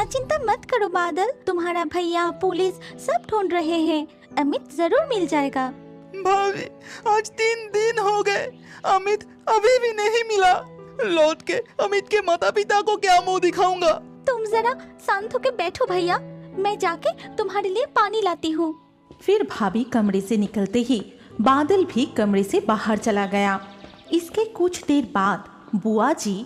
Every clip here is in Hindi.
चिंता मत करो बादल, तुम्हारा भैया पुलिस सब ढूंढ रहे हैं, अमित जरूर मिल जाएगा। भाभी, आज 3 दिन हो गए, अमित अभी भी नहीं मिला। लौट के अमित के माता पिता को क्या मुंह दिखाऊंगा। तुम जरा शांत होके बैठो भैया, मैं जाके तुम्हारे लिए पानी लाती हूँ। फिर भाभी कमरे से निकलते ही बादल भी कमरे से बाहर चला गया। इसके कुछ देर बाद बुआ जी,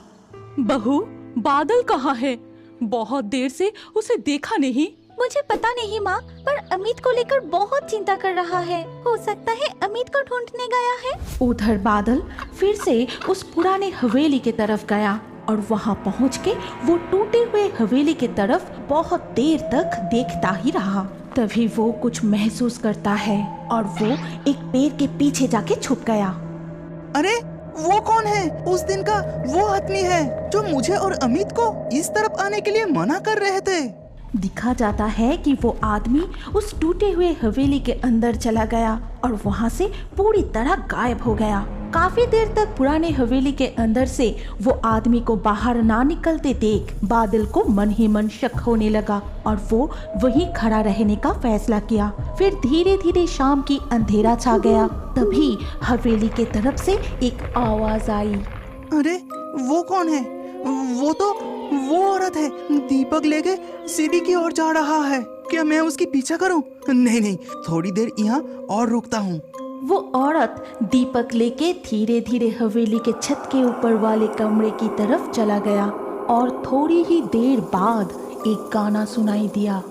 बहू, बादल कहाँ है? बहुत देर से उसे देखा नहीं। मुझे पता नहीं माँ, पर अमित को लेकर बहुत चिंता कर रहा है। हो सकता है अमित को ढूंढने गया है। उधर बादल फिर से उस पुराने हवेली के तरफ गया और वहाँ पहुँच के वो टूटे हुए हवेली के तरफ बहुत देर तक देखता ही रहा। तभी वो कुछ महसूस करता है और वो एक पेड़ के पीछे जाके छुप गया। अरे वो कौन है? उस दिन का वो आदमी है जो मुझे और अमित को इस तरफ आने के लिए मना कर रहे थे। दिखा जाता है कि वो आदमी उस टूटे हुए हवेली के अंदर चला गया और वहाँ से पूरी तरह गायब हो गया। काफी देर तक पुराने हवेली के अंदर से वो आदमी को बाहर ना निकलते देख बादल को मन ही मन शक होने लगा और वो वहीं खड़ा रहने का फैसला किया। फिर धीरे धीरे शाम की अंधेरा छा गया। तभी हवेली के तरफ से एक आवाज आई। अरे वो कौन है? वो औरत है, दीपक लेके सीढ़ी की ओर जा रहा है। क्या मैं उसकी पीछा करूं? नहीं, थोड़ी देर यहाँ और रुकता हूँ। वो औरत दीपक लेके धीरे धीरे हवेली के छत के ऊपर वाले कमरे की तरफ चला गया और थोड़ी ही देर बाद एक गाना सुनाई दिया।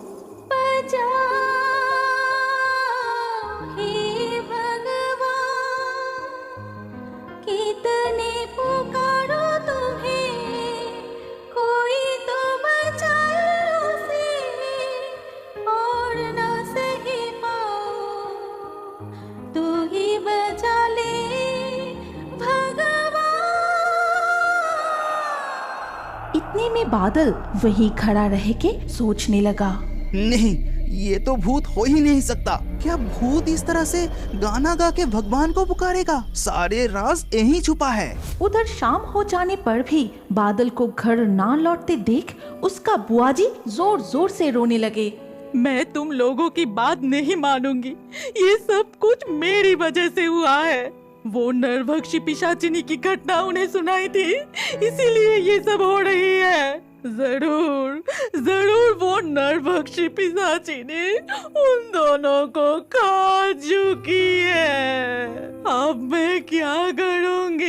इतने में बादल वहीं खड़ा रह के सोचने लगा, नहीं, ये तो भूत हो ही नहीं सकता। क्या भूत इस तरह से गाना गा के भगवान को पुकारेगा? सारे राज यहीं छुपा है। उधर शाम हो जाने पर भी बादल को घर ना लौटते देख उसका बुआ जी जोर जोर से रोने लगे। मैं तुम लोगों की बात नहीं मानूंगी, ये सब कुछ मेरी वजह से हुआ है। वो नरभक्षी पिशाचिनी की घटना उन्हें सुनाई थी, इसीलिए ये सब हो रही है। जरूर वो नरभक्षी पिशाचिनी उन दोनों को खा चुकी है। अब मैं क्या करूंगी?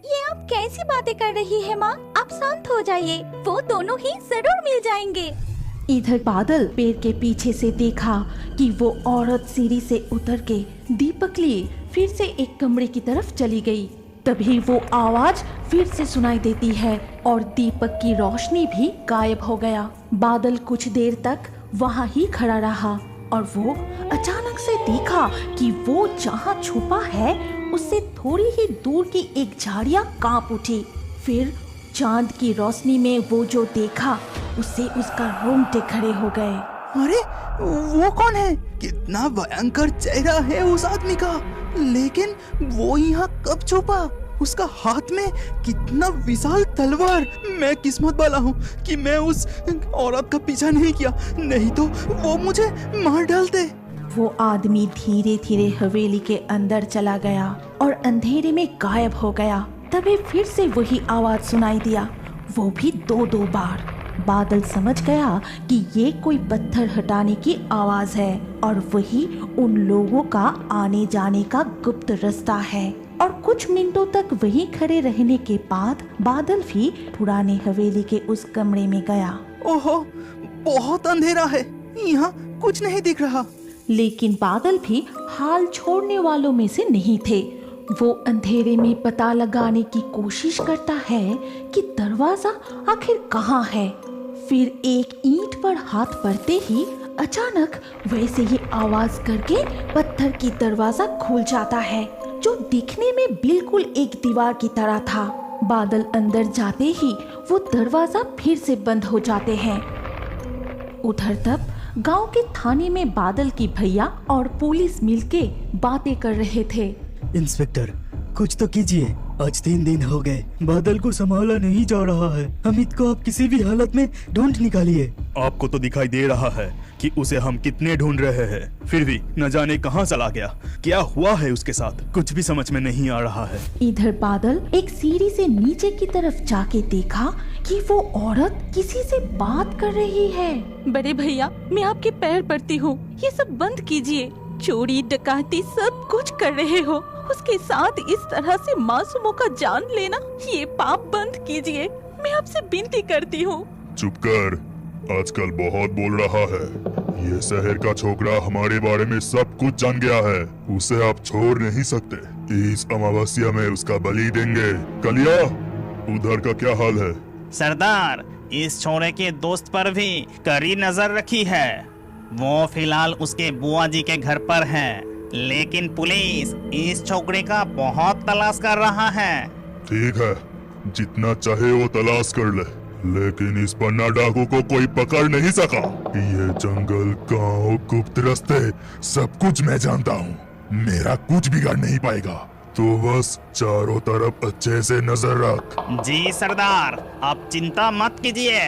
ये आप कैसी बातें कर रही है माँ? आप शांत हो जाइए, वो दोनों ही जरूर मिल जाएंगे। इधर बादल पेड़ के पीछे से देखा कि वो औरत सीढ़ी से उतर के दीपक लिए फिर से एक कमरे की तरफ चली गई। तभी वो आवाज फिर से सुनाई देती है और दीपक की रोशनी भी गायब हो गया। बादल कुछ देर तक वहाँ ही खड़ा रहा और वो अचानक से देखा कि वो जहाँ छुपा है उससे थोड़ी ही दूर की एक झाड़ियाँ कांप उठी। फिर चांद की रोशनी में वो जो देखा उससे उसका रोंगटे खड़े हो गए। अरे वो कौन है? कितना भयंकर चेहरा है उस आदमी का, लेकिन वो यहाँ कब छुपा? उसका हाथ में कितना विशाल तलवार। मैं किस्मत वाला हूँ कि मैं उस औरत का पीछा नहीं किया, नहीं तो वो मुझे मार डालते। वो आदमी धीरे धीरे हवेली के अंदर चला गया और अंधेरे में गायब हो गया। तभी फिर से वही आवाज सुनाई दिया, वो भी 2-2 बार। बादल समझ गया कि ये कोई पत्थर हटाने की आवाज है और वही उन लोगों का आने जाने का गुप्त रास्ता है। और कुछ मिनटों तक वहीं खड़े रहने के बाद बादल भी पुराने हवेली के उस कमरे में गया। ओहो, बहुत अंधेरा है, यहाँ कुछ नहीं दिख रहा। लेकिन बादल भी हाल छोड़ने वालों में से नहीं थे। वो अंधेरे में पता लगाने की कोशिश करता है कि दरवाजा आखिर कहाँ है। फिर एक ईंट पर हाथ पड़ते ही अचानक वैसे ही आवाज करके पत्थर की दरवाजा खुल जाता है, जो दिखने में बिल्कुल एक दीवार की तरह था। बादल अंदर जाते ही वो दरवाजा फिर से बंद हो जाते हैं। उधर तब गांव के थाने में बादल की भैया और पुलिस मिलके बातें कर रहे थे। इंस्पेक्टर, कुछ तो कीजिए। आज 3 दिन हो गए, बादल को संभाला नहीं जा रहा है। अमित को आप किसी भी हालत में ढूंढ निकालिए। आपको तो दिखाई दे रहा है कि उसे हम कितने ढूंढ रहे हैं, फिर भी न जाने कहां चला गया। क्या हुआ है उसके साथ, कुछ भी समझ में नहीं आ रहा है। इधर बादल एक सीढ़ी से नीचे की तरफ जाके देखा कि वो औरत किसी से बात कर रही है। बड़े भैया, मैं आपके पैर पड़ती हूँ, ये सब बंद कीजिए। चोरी डकैती सब कुछ कर रहे हो, उसके साथ इस तरह से मासूमों का जान लेना, ये पाप बंद कीजिए। मैं आपसे विनती करती हूँ। चुप कर, आजकल बहुत बोल रहा है। ये शहर का छोकरा हमारे बारे में सब कुछ जान गया है, उसे आप छोड़ नहीं सकते। इस अमावस्या में उसका बलि देंगे। कलिया, उधर का क्या हाल है? सरदार, इस छोरे के दोस्त पर भी कड़ी नजर रखी है। वो फिलहाल उसके बुआ जी के घर पर है, लेकिन पुलिस इस छोकरे का बहुत तलाश कर रहा है। ठीक है, जितना चाहे वो तलाश कर ले, लेकिन इस पन्ना डाकू को कोई पकड़ नहीं सका। ये जंगल, गांव, गुप्त रास्ते सब कुछ मैं जानता हूँ, मेरा कुछ बिगाड़ नहीं पाएगा। तो बस चारों तरफ अच्छे से नजर रख। जी सरदार, आप चिंता मत कीजिए।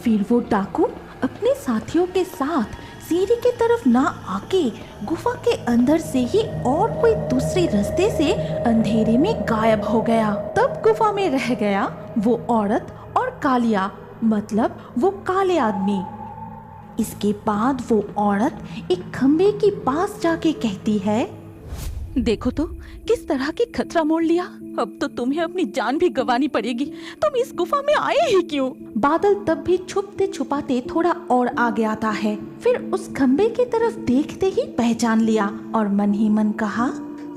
फिर वो डाकू अपने साथियों के साथ सीढ़ी की तरफ ना आके गुफा के अंदर से ही और कोई दूसरे रास्ते से अंधेरे में गायब हो गया। तब गुफा में रह गया वो औरत और कालिया, मतलब वो काले आदमी। इसके बाद वो औरत एक खंबे के पास जाके कहती है, देखो तो किस तरह की खतरा मोड़ लिया। अब तो तुम्हें अपनी जान भी गंवानी पड़ेगी। तुम इस गुफा में आए ही क्यों? बादल तब भी छुपते छुपाते थोड़ा और आगे आता है। फिर उस खंबे की तरफ देखते ही पहचान लिया और मन ही मन कहा,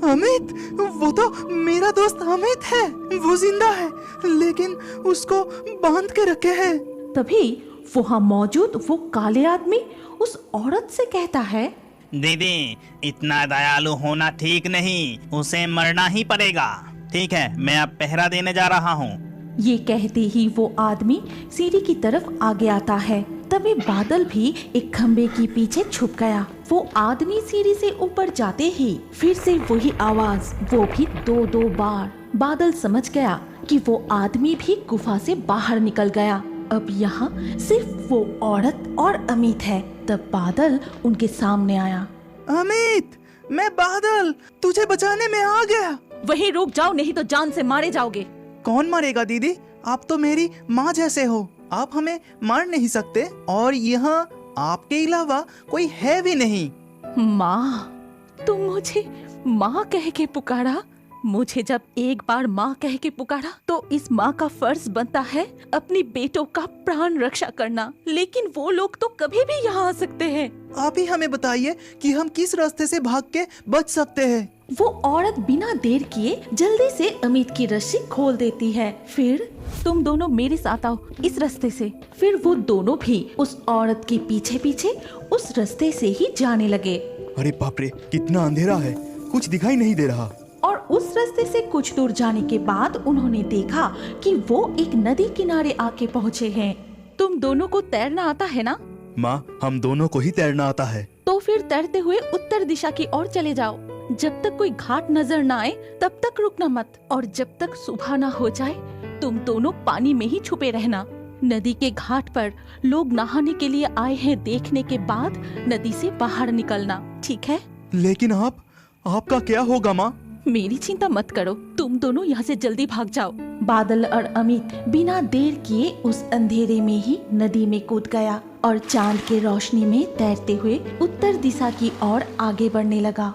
अमित, वो तो मेरा दोस्त अमित है। वो जिंदा है, लेकिन उसको बांध के रखे हैं। तभी वहाँ मौजूद वो काले आदमी उस औरत से कहता है, दीदी, इतना दयालु होना ठीक नहीं, उसे मरना ही पड़ेगा। ठीक है, मैं अब पहरा देने जा रहा हूँ। ये कहते ही वो आदमी सीढ़ी की तरफ आगे आता है। तभी बादल भी एक खंबे के पीछे छुप गया। वो आदमी सीढ़ी से ऊपर जाते ही फिर से वही आवाज, वो भी 2-2 बार। बादल समझ गया कि वो आदमी भी गुफा से बाहर निकल गया। अब यहाँ सिर्फ वो औरत और अमित है। तब बादल उनके सामने आया। अमित, मैं बादल, तुझे बचाने में आ गया। वहीं रुक जाओ, नहीं तो जान से मारे जाओगे। कौन मारेगा दीदी? आप तो मेरी माँ जैसे हो, आप हमें मार नहीं सकते, और यहाँ आपके अलावा कोई है भी नहीं। माँ, तुम मुझे माँ कह के पुकारा। मुझे जब एक बार माँ कह के पुकारा तो इस माँ का फर्ज बनता है अपनी बेटों का प्राण रक्षा करना। लेकिन वो लोग तो कभी भी यहाँ आ सकते हैं। आप ही हमें बताइए कि हम किस रास्ते से भाग के बच सकते हैं। वो औरत बिना देर किए जल्दी से अमित की रस्सी खोल देती है। फिर तुम दोनों मेरे साथ आओ इस रास्ते से। फिर वो दोनों भी उस औरत के पीछे पीछे उस रास्ते से ही जाने लगे। अरे बाप रे, कितना अंधेरा है, कुछ दिखाई नहीं दे रहा। और उस रास्ते से कुछ दूर जाने के बाद उन्होंने देखा कि वो एक नदी किनारे आके पहुँचे हैं। तुम दोनों को तैरना आता है ना? माँ, हम दोनों को ही तैरना आता है। तो फिर तैरते हुए उत्तर दिशा की ओर चले जाओ। जब तक कोई घाट नजर न आए तब तक रुकना मत, और जब तक सुबह न हो जाए तुम दोनों पानी में ही छुपे रहना। नदी के घाट पर लोग नहाने के लिए आए हैं देखने के बाद नदी से बाहर निकलना, ठीक है? लेकिन आपका क्या होगा माँ? मेरी चिंता मत करो, तुम दोनों यहाँ से जल्दी भाग जाओ। बादल और अमित बिना देर किए उस अंधेरे में ही नदी में कूद गया और चांद के रोशनी में तैरते हुए उत्तर दिशा की ओर आगे बढ़ने लगा।